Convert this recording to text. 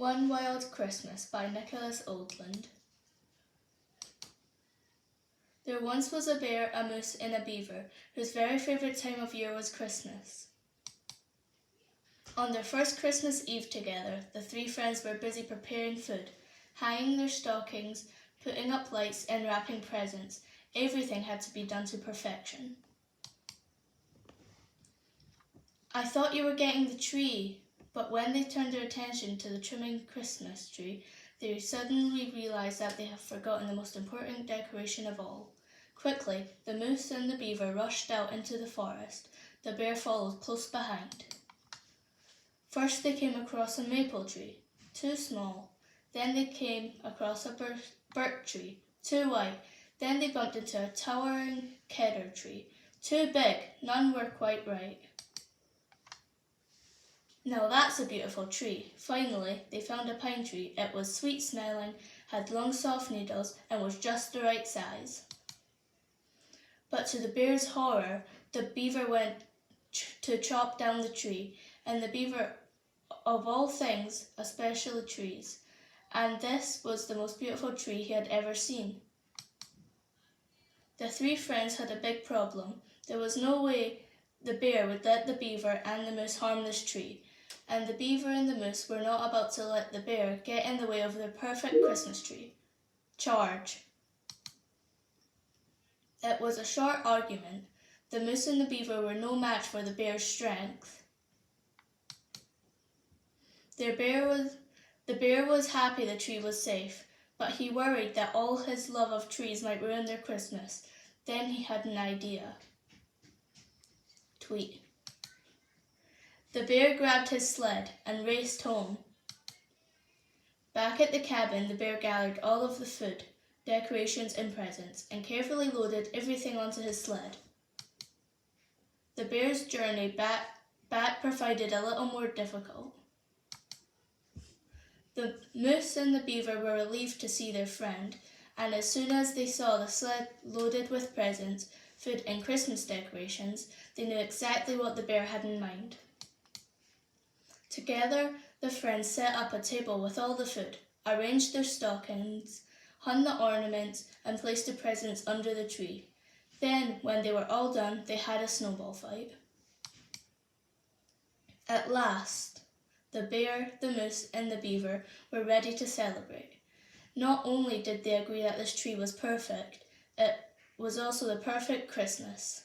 One Wild Christmas by Nicholas Oldland. There once was a bear, a moose, and a beaver, whose very favourite time of year was Christmas. On their first Christmas Eve together, the three friends were busy preparing food, hanging their stockings, putting up lights, and wrapping presents. Everything had to be done to perfection. "I thought you were getting the tree," but when they turned their attention to the trimming Christmas tree, they suddenly realised that they had forgotten the most important decoration of all. Quickly, the moose and the beaver rushed out into the forest. The bear followed close behind. First they came across a maple tree, too small. Then they came across a birch tree, too wide. Then they bumped into a towering cedar tree, too big. None were quite right. "Now that's a beautiful tree." Finally, they found a pine tree. It was sweet-smelling, had long soft needles, and was just the right size. But to the bear's horror, the beaver went to chop down the tree, and the beaver, of all things, especially trees, and this was the most beautiful tree he had ever seen. The three friends had a big problem. There was no way the bear would let the beaver and the moose harm this tree, and the beaver and the moose were not about to let the bear get in the way of their perfect Christmas tree. Charge! It was a short argument. The moose and the beaver were no match for the bear's strength. The bear was happy the tree was safe, but he worried that all his love of trees might ruin their Christmas. Then he had an idea. Tweet. The bear grabbed his sled and raced home. Back at the cabin, the bear gathered all of the food, decorations, and presents, and carefully loaded everything onto his sled. The bear's journey back provided a little more difficult. The moose and the beaver were relieved to see their friend, and as soon as they saw the sled loaded with presents, food, and Christmas decorations, they knew exactly what the bear had in mind. Together, the friends set up a table with all the food, arranged their stockings, hung the ornaments, and placed the presents under the tree. Then, when they were all done, they had a snowball fight. At last, the bear, the moose, and the beaver were ready to celebrate. Not only did they agree that this tree was perfect, it was also the perfect Christmas.